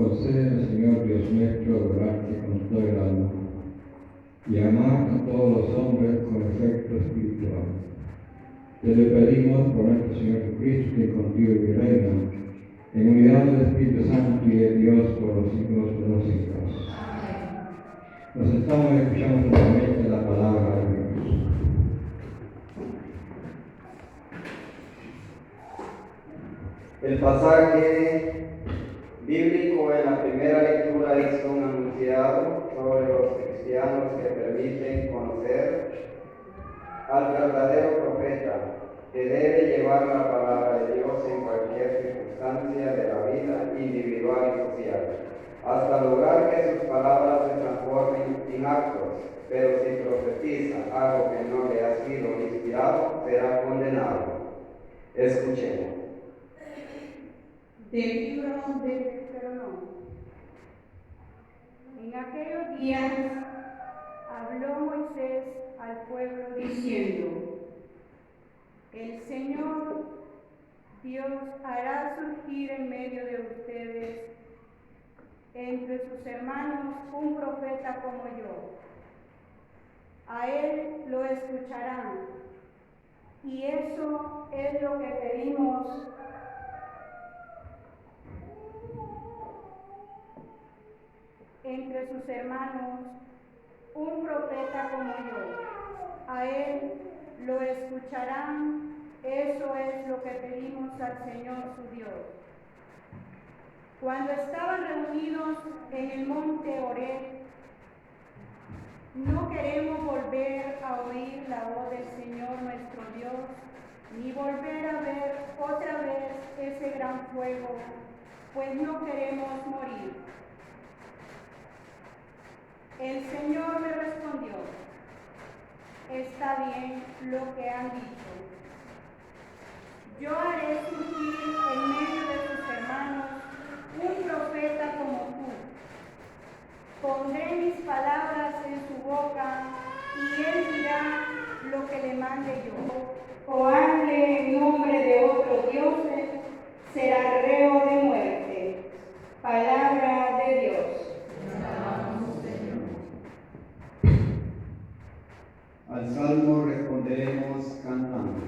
concédenos, Señor Dios nuestro, adorarte con todo el alma y amar a todos los hombres con afecto espiritual. Te lo pedimos por nuestro Señor Jesucristo, que contigo y reina, en unidad del Espíritu Santo y de Dios por los siglos de los siglos. Nos estamos escuchando nuevamente la palabra de Dios. El pasaje bíblico en la primera lectura hizo un anunciado sobre los cristianos que permiten conocer al verdadero profeta, que debe llevar la palabra de Dios en cualquier circunstancia de la vida individual y social, hasta lograr que sus palabras se transformen en actos. Pero si profetiza algo que no le ha sido inspirado, será condenado. Escuchemos. Del libro de Deuteronomio. En aquellos días habló Moisés al pueblo diciendo: el Señor Dios hará surgir en medio de ustedes, entre sus hermanos, un profeta como yo. A él lo escucharán, y eso es lo que pedimos. Entre sus hermanos, un profeta como yo. A él lo escucharán. Eso es lo que pedimos al Señor su Dios. Cuando estaban reunidos en el monte Horeb, no queremos volver a oír la voz del Señor nuestro Dios, ni volver a ver otra vez ese gran fuego, pues no queremos morir. El Señor me respondió: está bien lo que han dicho. Yo haré surgir en medio de sus hermanos un profeta como tú. Pondré mis palabras en su boca y él dirá lo que le mande yo. O hable en nombre de otros dioses, será reo de muerte. Palabra de Dios. Al salmo responderemos cantando.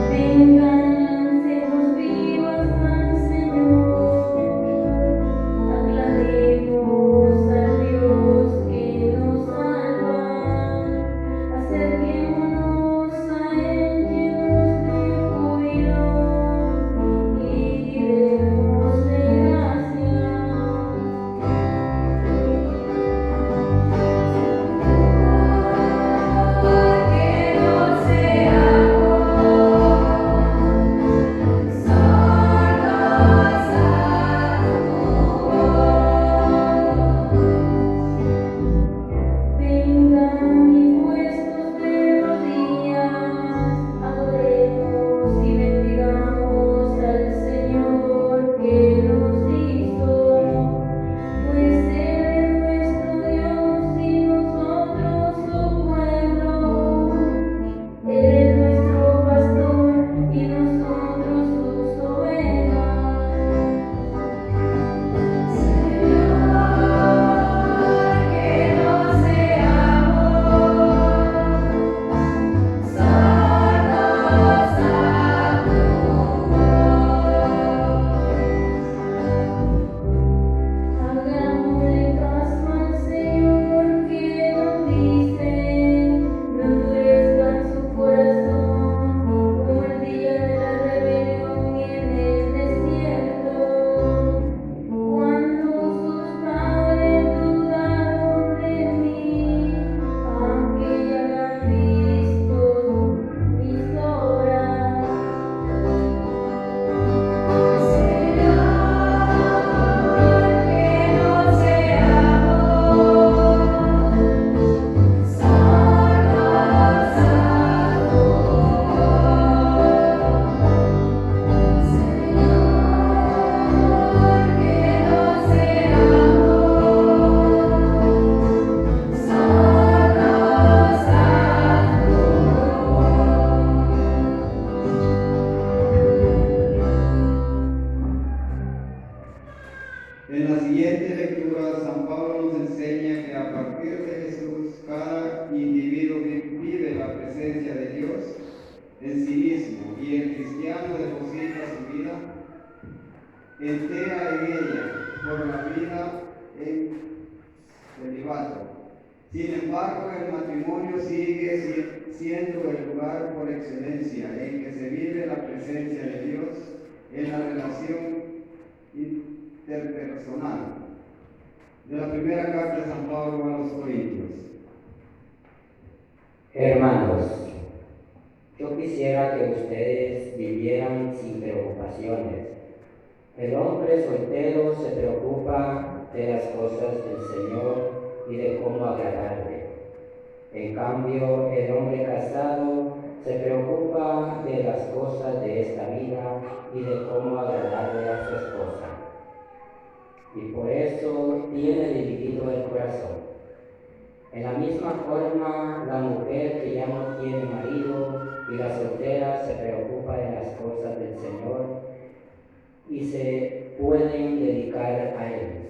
Vengan ancestros vivos, más entera en ella por la vida en celibato. Sin embargo, el matrimonio sigue siendo el lugar por excelencia en que se vive la presencia de Dios en la relación interpersonal. De la primera carta de San Pablo a los Corintios. Hermanos, yo quisiera que ustedes vivieran sin preocupaciones. El hombre soltero se preocupa de las cosas del Señor y de cómo agradarle. En cambio, el hombre casado se preocupa de las cosas de esta vida y de cómo agradarle a su esposa. Y por eso tiene dividido el corazón. En la misma forma, la mujer que ya no tiene marido y la soltera se preocupa de las cosas del Señor y se pueden dedicar a Él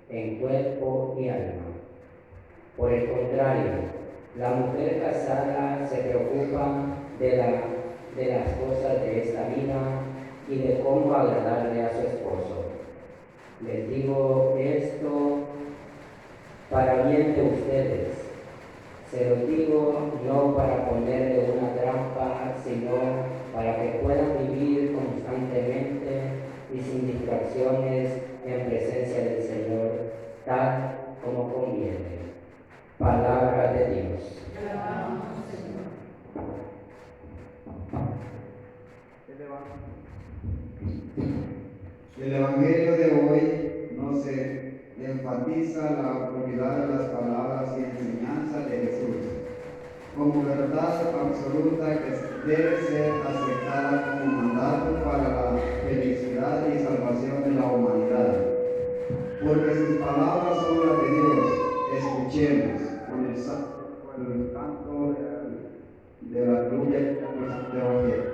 en cuerpo y alma. Por el contrario, la mujer casada se preocupa de las cosas de esta vida y de cómo agradarle a su esposo. Les digo esto para bien de ustedes. Se lo digo no para ponerle una trampa, sino para que puedan vivir constantemente y sin distracciones en presencia del Señor, tal como conviene. Palabra de Dios. El Evangelio de hoy no se enfatiza la autoridad de las palabras y enseñanza de Jesús como verdad absoluta que debe ser aceptada como mandato para la felicidad y salvación de la humanidad, porque sus palabras son las de Dios. Escuchemos con el canto de la lluvia del Santo Evangelio.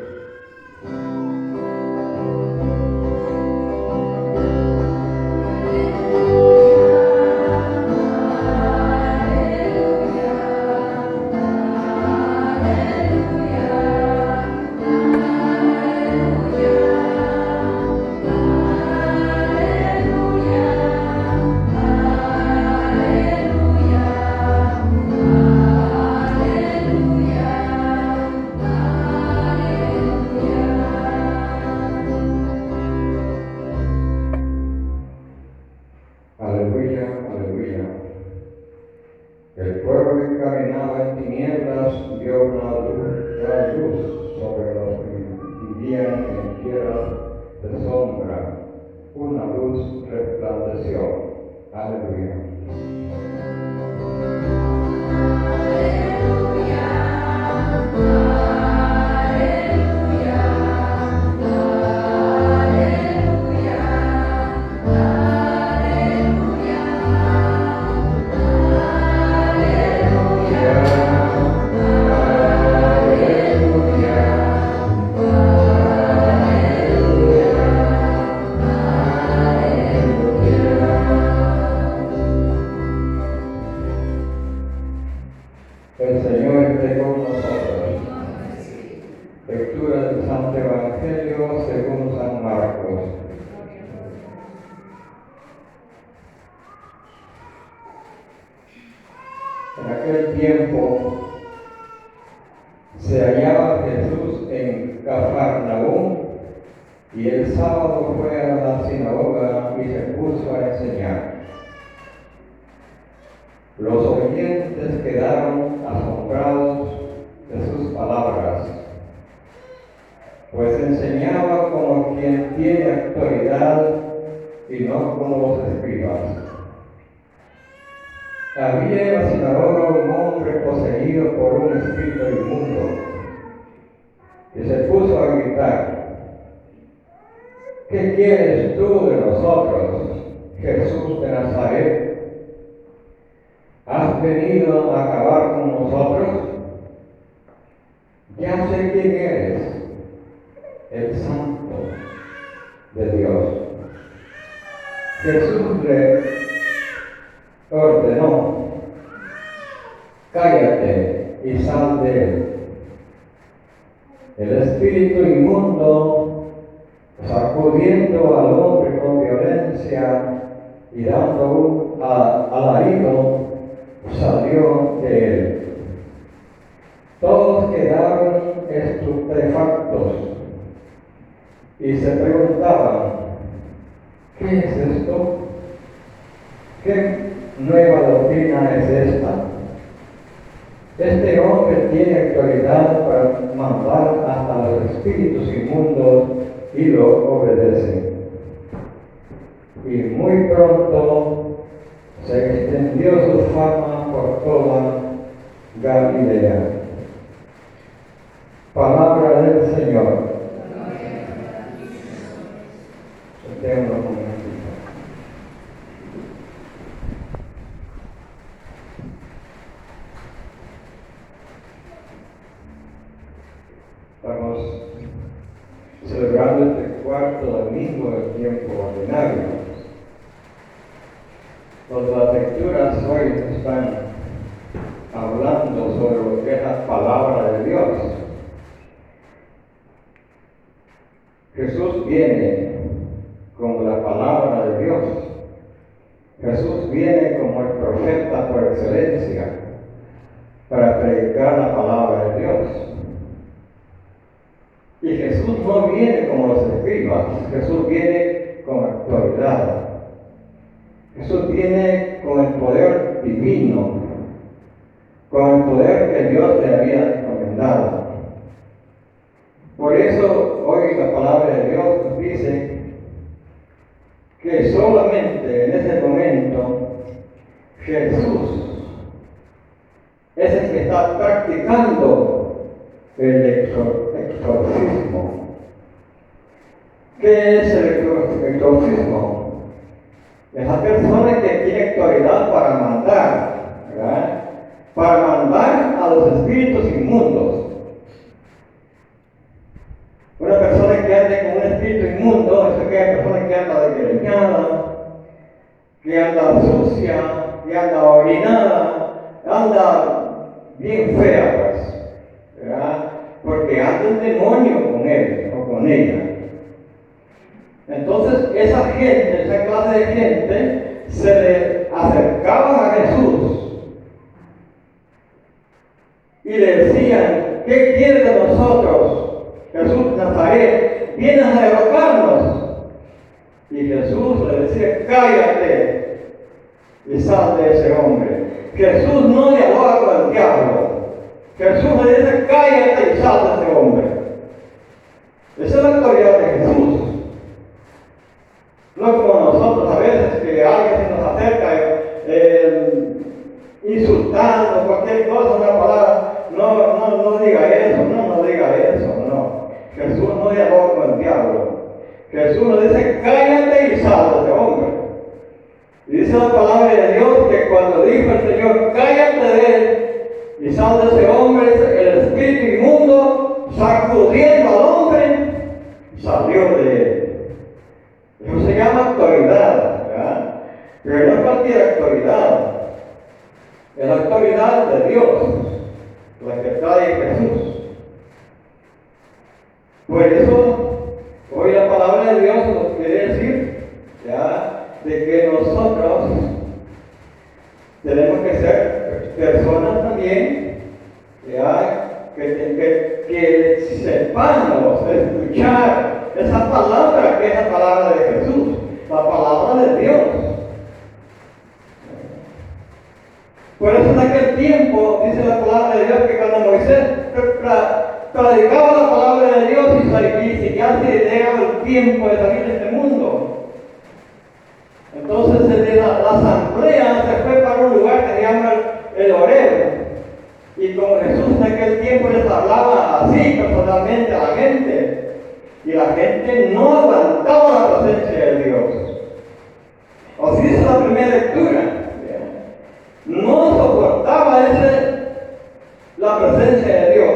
Aleluya, aleluya. El pueblo que caminaba en tinieblas vio una gran luz sobre los que vivían en tierra de sombra. Una luz resplandeció. Aleluya. El Señor esté con nosotros. Lectura del Santo Evangelio según San Marcos. En aquel tiempo se hallaba Jesús en Cafarnaúm y el sábado fue a la sinagoga y se puso a enseñar. Los oyentes quedaron asombrados de sus palabras, pues enseñaba como quien tiene autoridad y no como los escribas. Había en la sinagoga un hombre poseído por un espíritu inmundo, que se puso a gritar: ¿qué quieres tú de nosotros, Jesús de Nazaret? ¿Has venido a acabar con nosotros? Ya sé quién eres, el Santo de Dios. Jesús le ordenó: cállate y sal de él. El espíritu inmundo, sacudiendo al hombre con presencia y dando un alarido salió de él. Todos quedaron estupefactos y se preguntaban, ¿qué es esto? ¿Qué nueva doctrina es esta? Este hombre tiene autoridad para mandar hasta los espíritus inmundos y lo obedecen. Y muy pronto se extendió su fama por toda Galilea. Palabra del Señor. Sentémonos un momentito. Estamos celebrando este cuarto domingo del tiempo ordinario. Las lecturas hoy están hablando sobre lo que es la palabra de Dios. Jesús viene como la palabra de Dios. Jesús viene como el profeta por excelencia para predicar la palabra de Dios. Y Jesús no viene como los escribas, Jesús viene con autoridad. Jesús viene con el poder divino, con el poder que Dios le había encomendado. Por eso hoy la palabra de Dios nos dice que solamente en ese momento Jesús es el que está practicando el exorcismo. ¿Qué es el exorcismo? Es la persona que tiene autoridad para mandar, ¿verdad? Para mandar a los espíritus inmundos. Una persona que ande con un espíritu inmundo es aquella persona que anda desgreñada, que anda sucia, que anda orinada, anda bien fea, pues, ¿verdad? Porque anda un demonio con él o con ella. Entonces, esa gente, esa clase de gente, se le acercaba a Jesús y le decían, ¿qué quieres de nosotros? Jesús Nazaret, ¿vienes a derrocarnos? Y Jesús le decía, cállate y sal de ese hombre. Jesús no dialoga con el diablo. Jesús le dice, cállate y sal de ese hombre. Esa es la autoridad de Jesús. No como nosotros a veces que alguien se nos acerca insultando cualquier cosa, una palabra, no diga eso, no diga eso, no. Jesús no dialoga con el diablo. Jesús nos dice, cállate y sal de ese hombre. Y dice la palabra de Dios que cuando dijo el Señor, cállate de él y sal de ese hombre, el espíritu inmundo, sacudiendo al hombre, salió de él. Eso se llama autoridad, ¿verdad? Pero no es cualquier autoridad. Es la autoridad de Dios, la que trae Jesús. Por eso, hoy la palabra de Dios nos quiere decir, ¿ya?, de que nosotros tenemos que ser personas también, ¿ya?, que sepamos escuchar esa palabra que es la palabra de Jesús, la palabra de Dios. Por eso en aquel tiempo, dice la palabra de Dios, que cuando Moisés predicaba la palabra de Dios y ya se llegaba el tiempo de salir de este mundo, entonces la asamblea se fue para un lugar que se llama el Horeb. Y como Jesús en aquel tiempo les hablaba así personalmente a la gente, y la gente no aguantaba la presencia de Dios. Así dice la primera lectura. No soportaba la presencia de Dios.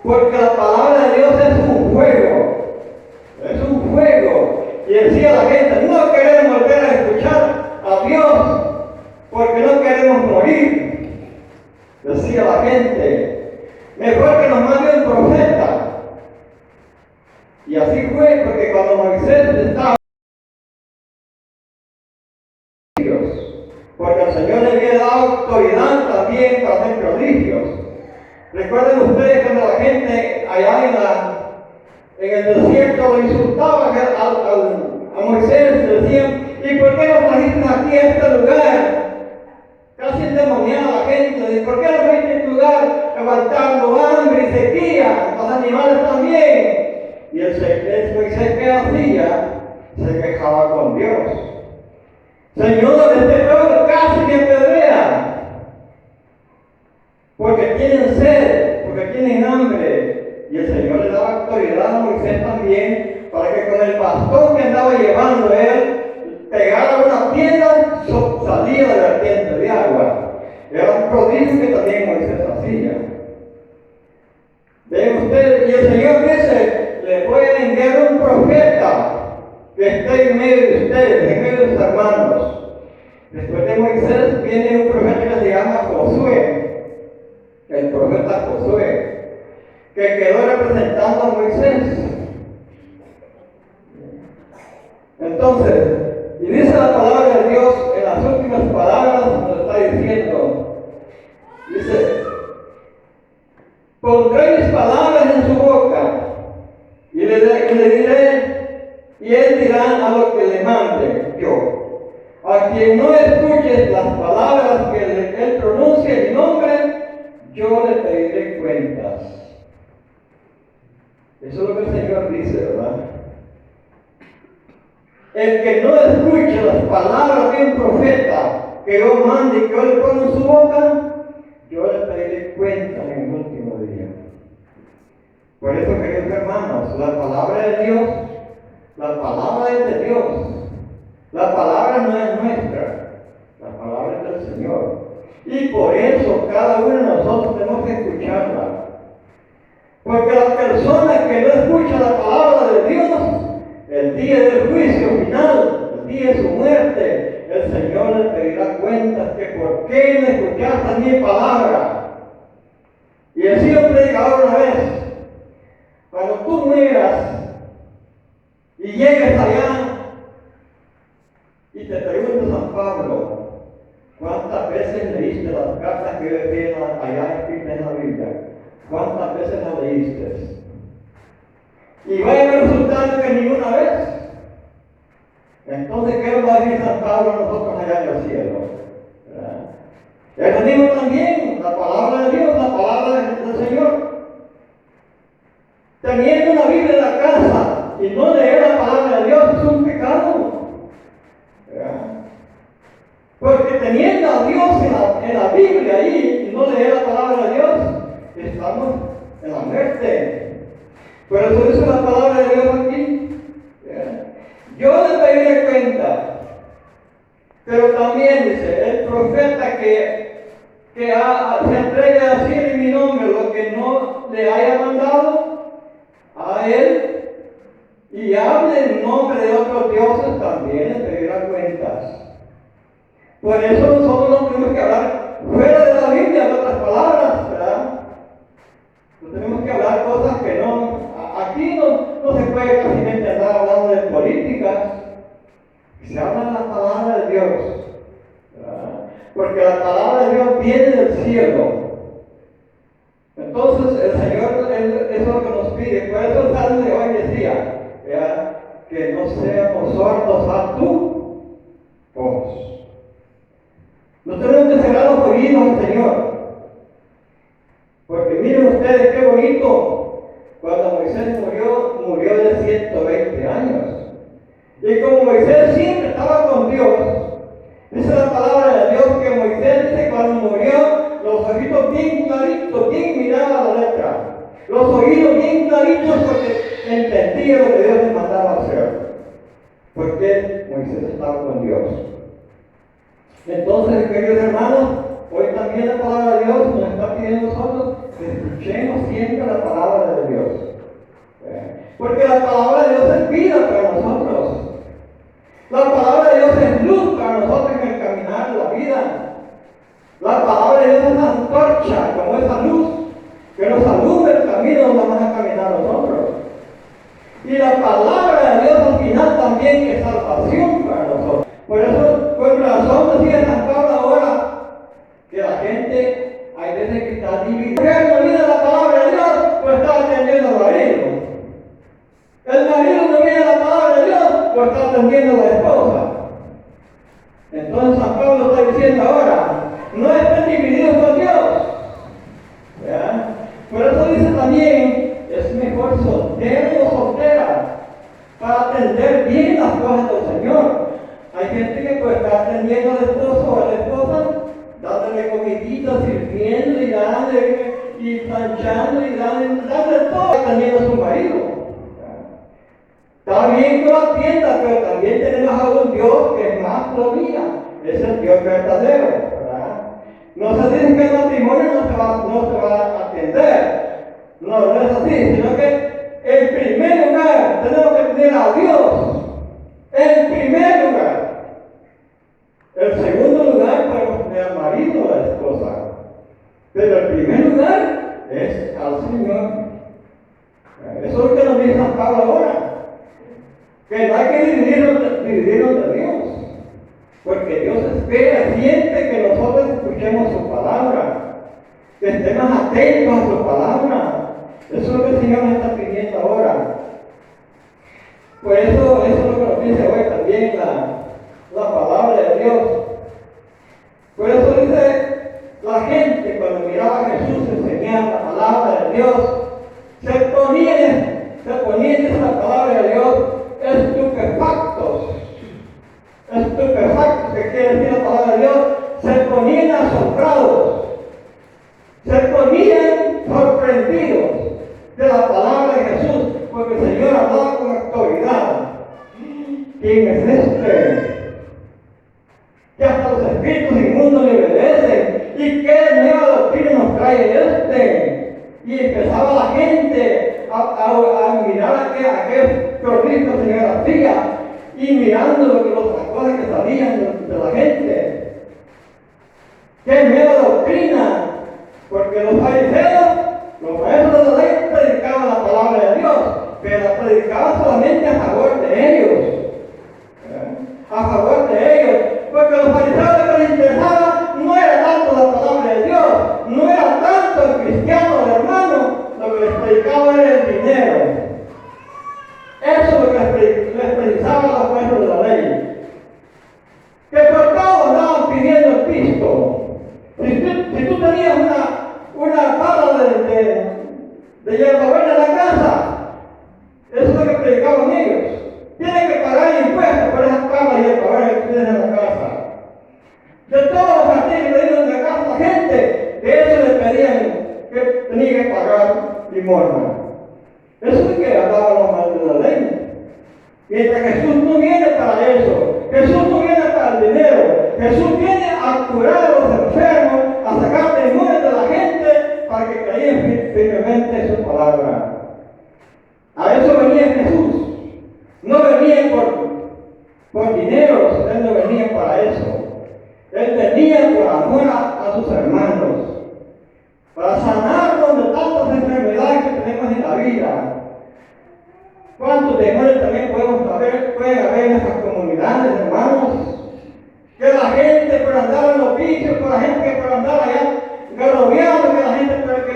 Porque la palabra de Dios es un fuego. Es un fuego. Y decía la gente, no queremos volver a escuchar a Dios porque no queremos morir. Decía la gente, mejor que nos mande un profeta. Y así fue, porque cuando Moisés estaba porque el Señor le había dado autoridad también para hacer prodigios. Recuerden ustedes cuando la gente allá en el desierto lo insultaba a Moisés, decían, ¿y por qué nos trajiste aquí a este lugar? Casi endemoniada la gente, ¿y por qué nos trajiste a este lugar? Aguantando hambre y sequía, los animales también. Y el Moisés, ¿qué hacía? Se quejaba con Dios. Señor, este pueblo casi me apedrea, porque tienen sed, porque tienen hambre. Y el Señor le daba autoridad a Moisés también, para que con el bastón que andaba llevando él, pegara una piedra, salía de la vertiente de agua. Era un prodigio que también Moisés hacía. Ven ustedes, y el Señor dice, le voy a enviar un profeta que esté en medio de ustedes, en medio de sus hermanos. Después de Moisés viene un profeta que se llama Josué, el profeta Josué, que quedó representando a Moisés. Entonces, y dice la palabra de Dios en las últimas palabras, nos está diciendo, dice, pondré mis palabras en su boca y le diré, y él dirá a lo que le mande yo. A quien no escuches las palabras que él pronuncie en mi nombre, yo le pediré cuentas. Eso es lo que el Señor dice, ¿verdad? El que no escuche las palabras de un profeta que yo mande y que yo le ponga en su boca, yo le pediré cuentas en el último día. Por eso, queridos hermanos, la palabra de Dios, la palabra es de Dios. La palabra no es nuestra, la palabra es del Señor. Y por eso cada uno de nosotros tenemos que escucharla. Porque la persona que no escucha la palabra de Dios, el día del juicio final, el día de su muerte, el Señor le pedirá cuentas que por qué no escuchaste mi palabra. Y decía un predicador una vez, cuando tú mueras y llegues allá, y te pregunto, San Pablo, ¿cuántas veces leíste las cartas que vienen allá escritas en la Biblia? ¿Cuántas veces las leíste? Y va a resultar que ninguna vez. Entonces, ¿qué nos va a decir San Pablo a nosotros allá en el cielo? Es lo mismo también, la palabra de Dios, la palabra del Señor. Teniendo una Biblia en la casa y no leer la palabra de Dios es un pecado. Porque teniendo a Dios en la Biblia ahí y no leer la palabra de Dios, estamos en la muerte. Por eso dice la palabra de Dios aquí. Yo le pediré cuenta. Pero también dice, el profeta que se entregue a decir en mi nombre lo que no le haya mandado a él y hable en nombre de otros dioses, también le pedirá cuentas. Por eso nosotros no tenemos que hablar fuera de la Biblia, en otras palabras, ¿verdad? No tenemos que hablar cosas que no. Aquí no se puede casi andar hablando de políticas. Se habla de la palabra de Dios, ¿verdad? Porque la palabra de Dios viene del cielo. Entonces el Señor es lo que nos pide. Por eso el Salmo de hoy decía, ¿verdad?, que no seamos sordos a tu voz. No tenemos que cerrar los oídos al Señor. Porque miren ustedes qué bonito. Cuando Moisés murió de 120 años. Y como Moisés siempre estaba con Dios, dice la palabra de Dios que Moisés dice cuando murió, los ojitos bien claritos, bien miraba la letra. Los oídos bien claritos porque entendía lo que Dios le mandaba hacer. Porque Moisés estaba con Dios. Entonces, queridos hermanos, hoy también la palabra de Dios nos está pidiendo a nosotros que escuchemos siempre la palabra de Dios. Porque la palabra de Dios es vida para nosotros. La palabra de Dios es luz para nosotros en el caminar de la vida. La palabra de Dios es una antorcha, como esa luz, que nos alumbra el camino donde vamos a caminar nosotros. Y la palabra de Dios al final también es salvación para nosotros. Por eso, por razón decía San Pablo veces que está dividido. No viene la palabra de Dios, pues está atendiendo al marido. El marido no viene la palabra de Dios, pues está atendiendo a la esposa. Entonces San Pablo está diciendo ahora, no estén divididos con Dios. ¿Ya? Por eso dice también, es mejor soltero o soltera para atender bien las cosas del Señor. Hay gente que pues está atendiendo al esposo o a la esposa, dándole comidita, sirviendo y dándole, y planchando y dándole todo, atendiendo a su marido. Está bien que lo atienda, pero también tenemos a un Dios que es más todavía, es el Dios verdadero, ¿verdad? No se dice que el matrimonio no se va a atender, no es así, sino que en primer lugar tenemos que tener a Dios, en primer lugar. En segundo lugar podemos tener al marido o a la esposa, pero en primer lugar es al Señor. Eso es lo que nos dice San Pablo ahora, que no hay que dividirnos de Dios, porque Dios espera siempre que nosotros escuchemos su palabra, que estemos atentos a su palabra. Eso es lo que el Señor nos está pidiendo ahora. Por eso es lo que nos dice hoy también la palabra de Dios. Por eso dice la gente, cuando miraba a Jesús enseñar la palabra de Dios, se ponían en la palabra de Dios estupefactos, que quiere decir la palabra de Dios, se ponían asombrados, se ponían sorprendidos de la palabra de Jesús, porque el Señor hablaba con autoridad. ¿Quién es este? Que hasta los espíritus inmundos le obedecen. ¿Y qué nueva doctrina nos trae este? Y empezaba la gente a mirar aquel terrorismo que el Señor hacía, y mirando las cosas que salían de la gente. ¡Qué nueva doctrina! Porque los fariseos, los maestros de la ley, predicaban la palabra de Dios, pero la predicaban solamente a favor de ellos. A favor de ellos. Porque los fariseos lo que les interesaba no era tanto la palabra de Dios, no era tanto el cristiano, el hermano, lo que les predicaba era el dinero. Eso es lo que les predicaban los maestros de la ley. Que por todo andaban pidiendo el pisto. Si tú tenías una pala de hierbabuena en la casa, eso es lo que predicaban ellos. Tienes que pagar impuestos por esas palas de hierbabuena que tienes en la casa. De todos los artículos que dieron de casa a la gente, de eso les pedían que tenía que pagar limosna. Eso es lo que hablaban los maestros de la ley. Mientras Jesús no viene para eso, Jesús no viene para el dinero, Jesús viene a curar a los enfermos, a sacar demonios de la gente para que crean firmemente en su palabra. A eso venía Jesús. No venía por dinero, Él no venía para eso. Él venía por amor a sus hermanos, para sanarnos de tantas enfermedades que tenemos en la vida. ¿Cuántos demonios también pueden haber en nuestras comunidades, hermanos? Que la gente por andar en los vicios, que la gente por andar allá garrobeando, que la gente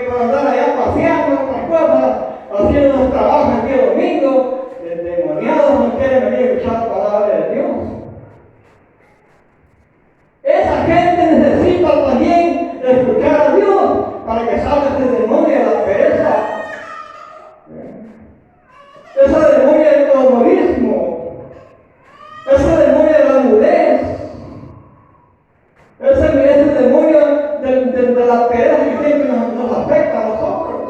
por andar allá paseando, otras cosas, haciendo los trabajos el día domingo, endemoniados no quieren venir a escuchar la palabra de Dios. Esa gente necesita también escuchar a Dios para que salga ese demonio de la pereza, ese demonio del comunismo, ese demonio de la mudez, ese demonio de la pereza que siempre nos afecta a nosotros,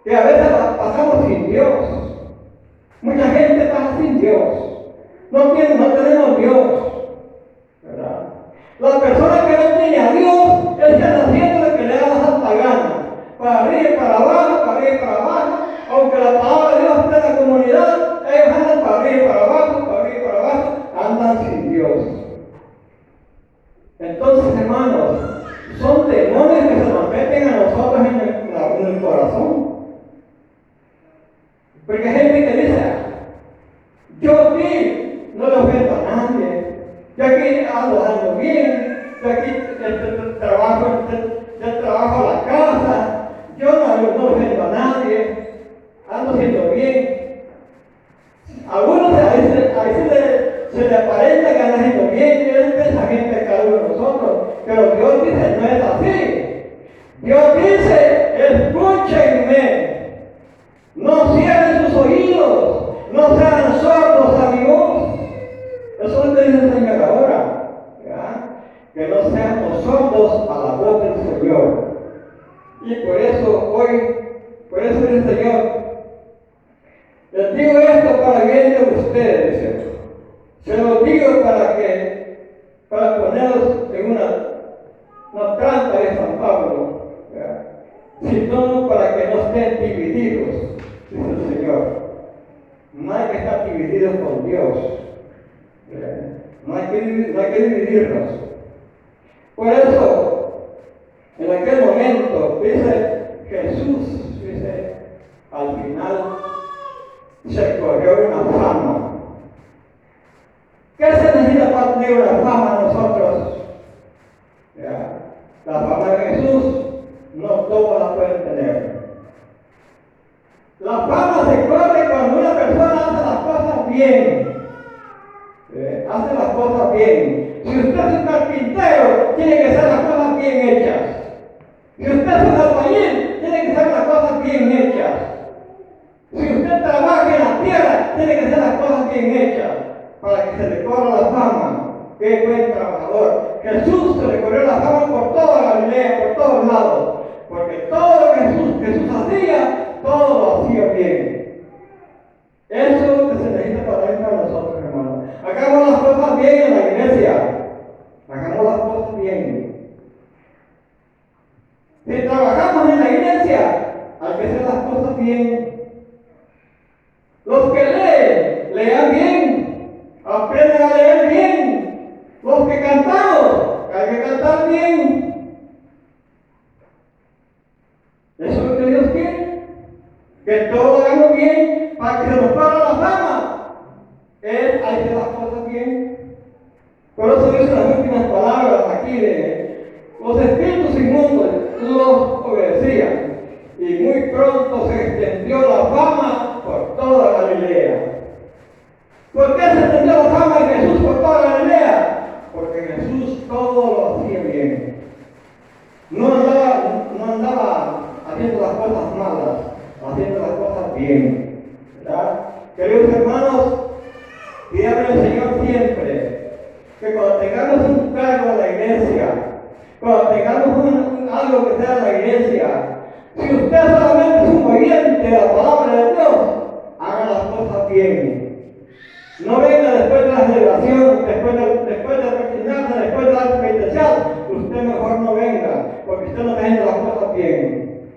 que a veces pasamos sin Dios. Mucha gente pasa sin Dios, no tenemos Dios, ¿verdad? La persona que no tiene a Dios es que anda haciendo lo que le da la santa gana, para arriba y para abajo, para arriba y para abajo. Aunque la palabra de Dios esté en la comunidad, ellos andan para arriba y para abajo, para arriba y para abajo, andan sin Dios. Entonces, hermanos, son demonios que se nos meten a nosotros en el corazón. Porque hay gente que dice, yo aquí no le ofendo a nadie, yo aquí ando bien, yo aquí del trabajo a la casa. Yo no ofendo a nadie, ando haciendo bien. A algunos a veces se le aparenta que anda haciendo bien, y es el pensamiento de cada uno de nosotros. Pero Dios dice, no es así. Dios dice, escúchenme. No cierren sus oídos, no sean sordos a mi voz. Eso es lo que dice el Señor ahora, ¿ya? Que no seamos sordos a la voz del Señor. Y por eso dice el Señor, les digo esto para bien de ustedes, ¿cierto? Se los digo para ponerlos en una trampa de San Pablo, ¿ya? Sino para que no estén divididos, dice el Señor. No hay que estar divididos con Dios. No hay que dividirnos. Por eso, en aquel momento, Jesús, al final se corrió una fama. ¿Qué se necesita para tener una fama nosotros? ¿Ya? La fama de Jesús no todos la pueden tener. La fama se corre cuando una persona hace las cosas bien. Hace las cosas bien. Si usted es un carpintero, tiene que hacer las cosas bien hechas. Si usted es un albañil, tiene que hacer las cosas bien hechas. Si usted trabaja en la tierra, tiene que hacer las cosas bien hechas para que se le corra la fama. ¡Qué buen trabajador! Jesús se le corrió la fama por toda Galilea, por todos lados, porque todo lo que Jesús hacía, todo lo hacía bien. Eso es lo que se necesita para nosotros, hermanos. Hagamos las cosas bien en la iglesia. Hagamos las cosas bien. Si trabajamos en la iglesia, hay que hacer las cosas bien. Los que lean bien, aprendan a leer bien. Los que cantamos, hay que cantar bien. Eso es lo que Dios quiere. Que todos lo hagamos bien para que se nos corra la fama. Hay que hacer las cosas bien. Por eso dice las últimas palabras aquí de los espíritus inmundos los obedecían. Y muy pronto se extendió la fama por toda Galilea. ¿Por qué se extendió la fama de Jesús por toda Galilea? Porque Jesús todo lo hacía bien. No andaba haciendo las cosas malas, haciendo las cosas bien. ¿Verdad? Queridos hermanos, dígame el Señor siempre que cuando tengamos un cargo en la iglesia, cuando tengamos algo que sea en la iglesia, si usted solamente es un oyente de la palabra de Dios, haga las cosas bien. No venga después de la celebración, después de persignarse, después de la penitencial, usted mejor no venga, porque usted no está haciendo las cosas bien.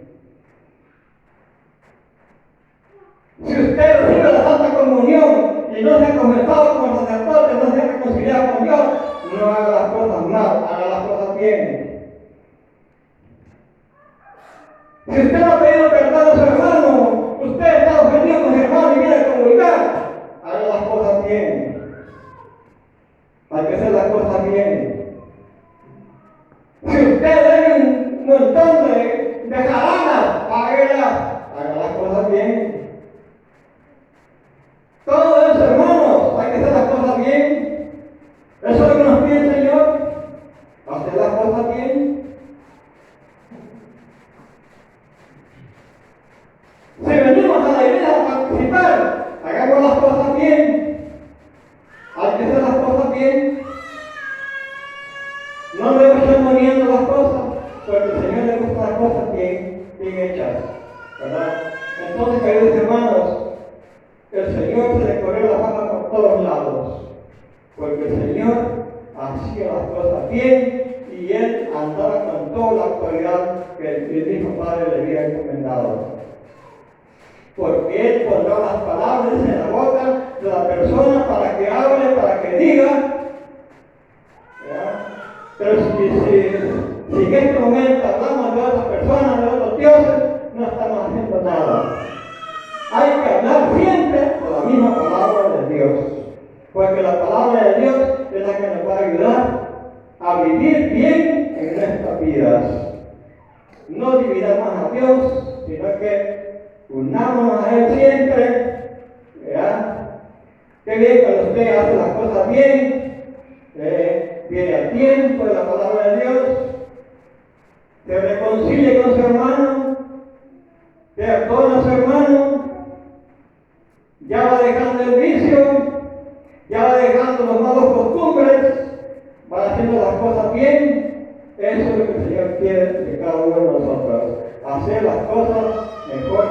Si usted recibe la Santa Comunión y no se ha confesado con el sacerdote, no se ha reconciliado con Dios, no haga las cosas mal, haga las cosas bien. Si usted no ha pedido perdón a su hermano, usted está ofendido con su hermano y viene a comunicar, haga las cosas bien. Hay que hacer las cosas bien. Si usted debe un montón de jaranas, haga las cosas bien. Todo eso, hermanos, hay que hacer las cosas bien. Eso es lo que nos pide el Señor, hacer las cosas bien. Si venimos a la iglesia a participar, hagamos las cosas bien. Hay que hacer las cosas bien. No debemos estar moviendo las cosas, porque el Señor le gusta las cosas bien hechas, ¿verdad? Entonces, queridos hermanos, el Señor se le corrió la fama por todos lados, porque el Señor hacía las cosas bien y Él andaba con toda la autoridad que el mismo Padre le había encomendado. Porque Él pondrá las palabras en la boca de la persona para que hable, para que diga. ¿Ya? Pero si en este momento hablamos de otras personas, de otros dioses, no estamos haciendo nada. Hay que hablar siempre con la misma palabra de Dios. Porque la palabra de Dios es la que nos va a ayudar a vivir bien en nuestra nuestras vidas. No dividamos a Dios, sino que unámonos a Él siempre, ¿verdad? Qué bien cuando usted hace las cosas bien, viene al tiempo de la palabra de Dios, se reconcilia con su hermano, se perdona a su hermano, ya va dejando el vicio, ya va dejando los malos costumbres, va haciendo las cosas bien. Eso es lo que el Señor quiere de cada uno de nosotros, hacer las cosas mejor